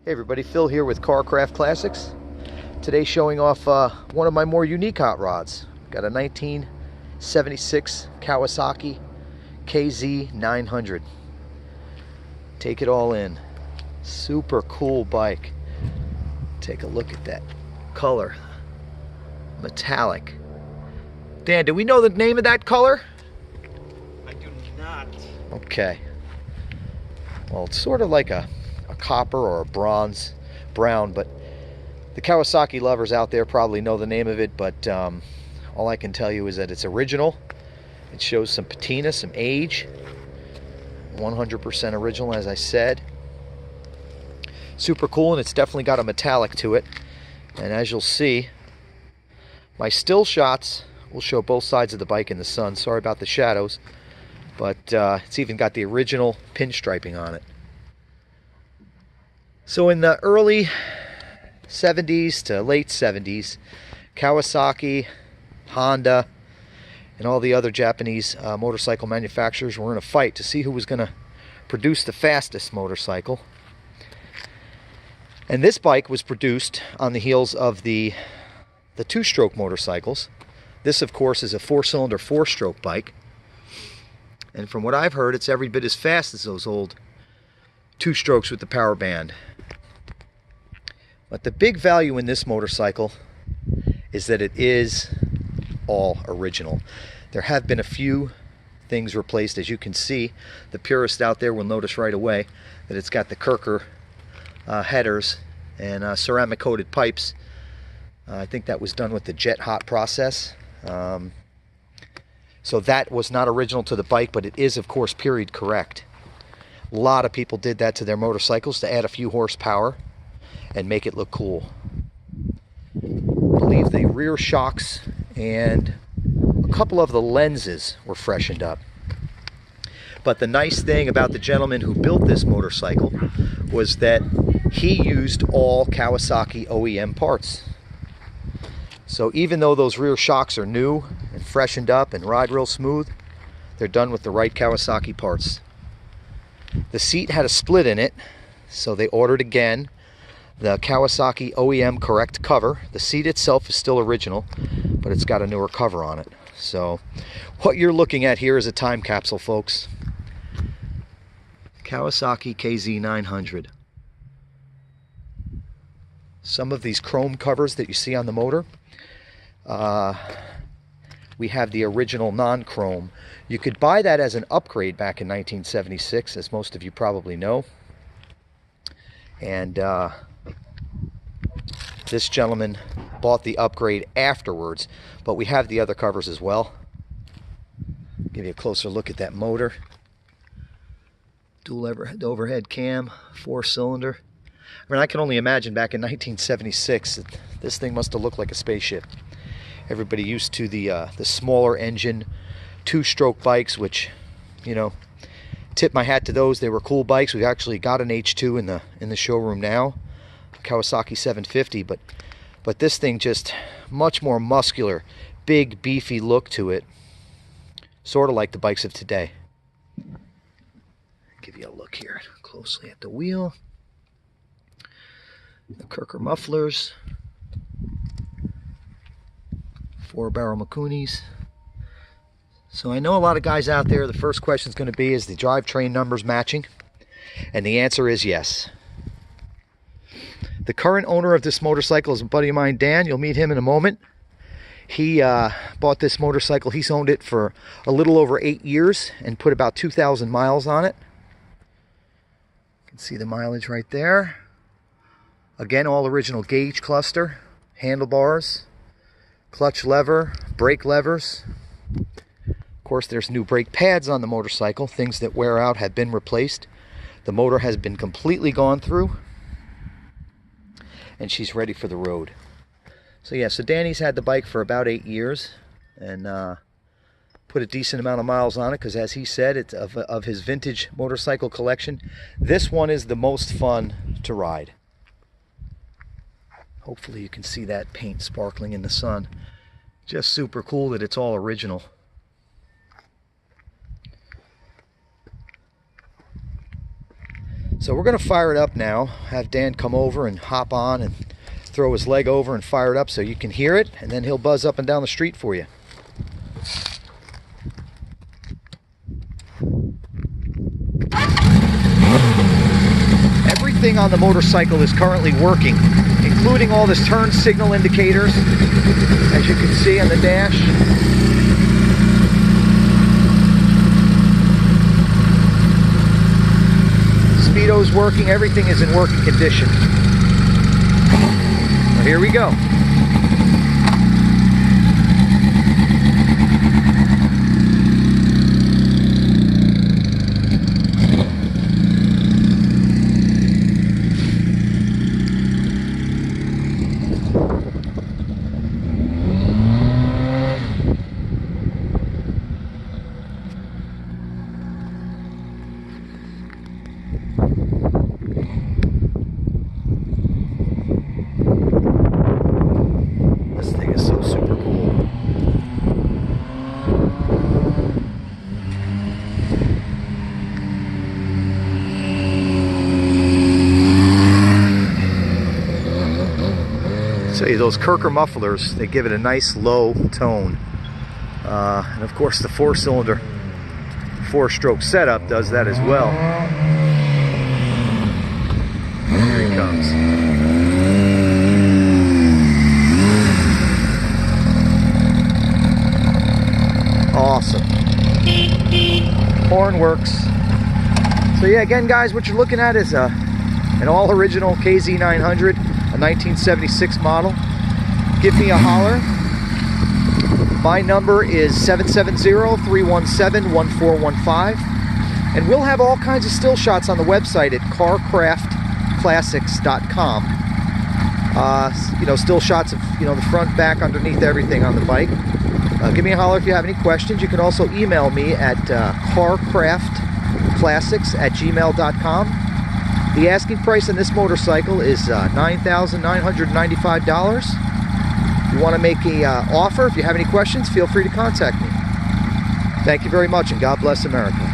Hey everybody, Phil here with Carcraft Classics. Today showing off one of my more unique hot rods. Got a 1976 Kawasaki KZ900. Take it all in. Super cool bike. Take a look at that color. Metallic. Dan, do we know the name of that color? I do not. Okay. Well, it's sort of like a copper or a bronze brown, but the Kawasaki lovers out there probably know the name of it, but all I can tell you is that it's original. It shows some patina, some age. 100% original, as I said. Super cool, and it's definitely got a metallic to it. And as you'll see, my still shots will show both sides of the bike in the sun. Sorry about the shadows, but it's even got the original pinstriping on it. So in the early 70s to late 70s, Kawasaki, Honda, and all the other Japanese motorcycle manufacturers were in a fight to see who was going to produce the fastest motorcycle. And this bike was produced on the heels of the two-stroke motorcycles. This, of course, is a four-cylinder, four-stroke bike. And from what I've heard, it's every bit as fast as those old two-strokes with the power band. But the big value in this motorcycle is that it is all original. There have been a few things replaced. As you can see, the purists out there will notice right away that it's got the Kirker headers and ceramic coated pipes. I think that was done with the jet hot process. So that was not original to the bike, but it is, of course, period correct. A lot of people did that to their motorcycles to add a few horsepower and make it look cool. I believe the rear shocks and a couple of the lenses were freshened up. But the nice thing about the gentleman who built this motorcycle was that he used all Kawasaki OEM parts. So even though those rear shocks are new and freshened up and ride real smooth, they're done with the right Kawasaki parts. The seat had a split in it, so they ordered again the Kawasaki OEM correct cover. The seat itself is still original, but it's got a newer cover on it. So what you're looking at here is a time capsule, folks. Kawasaki KZ900. Some of these chrome covers that you see on the motor, we have the original non-chrome. You could buy that as an upgrade back in 1976, as most of you probably know. And this gentleman bought the upgrade afterwards, but we have the other covers as well. Give you a closer look at that motor. Dual overhead cam, four-cylinder. I mean, I can only imagine back in 1976 that this thing must have looked like a spaceship. Everybody used to the smaller engine two-stroke bikes, which, you know, tip my hat to those. They were cool bikes. We've actually got an H2 in the showroom now, Kawasaki 750, but this thing just much more muscular, big, beefy look to it, sort of like the bikes of today. Give you a look here closely at the wheel, the Kirker mufflers, 4-barrel Makunis. So I know a lot of guys out there, the first question is going to be, is the drivetrain numbers matching? And the answer is yes. The current owner of this motorcycle is a buddy of mine, Dan. You'll meet him in a moment. He bought this motorcycle. He's owned it for a little over 8 years and put about 2,000 miles on it. You can see the mileage right there. Again, all original gauge cluster, handlebars, clutch lever, brake levers. Of course, there's new brake pads on the motorcycle. Things that wear out have been replaced. The motor has been completely gone through, and she's ready for the road. So yeah, so Danny's had the bike for about 8 years and put a decent amount of miles on it because, as he said, it's of his vintage motorcycle collection, this one is the most fun to ride. Hopefully you can see that paint sparkling in the sun. Just super cool that it's all original. So we're going to fire it up now. Have Dan come over and hop on and throw his leg over and fire it up so you can hear it, and then he'll buzz up and down the street for you. Everything on the motorcycle is currently working, including all this turn signal indicators, as you can see on the dash. Speedo's working, everything is in working condition. Well, here we go. This thing is so super cool. So those Carcraft mufflers, they give it a nice low tone. And of course the 4-cylinder 4-stroke setup does that as well. Here he comes. Awesome. Horn works. So yeah, again guys, what you're looking at is an all original KZ900, a 1976 model. Give me a holler. My number is 770-317-1415. And we'll have all kinds of still shots on the website at carcraftclassics.com. You know, still shots of, you know, the front, back, underneath, everything on the bike. Give me a holler if you have any questions. You can also email me at carcraftclassics@gmail.com. The asking price on this motorcycle is $9,995. If you want to make an offer, if you have any questions, feel free to contact me. Thank you very much, and God bless America.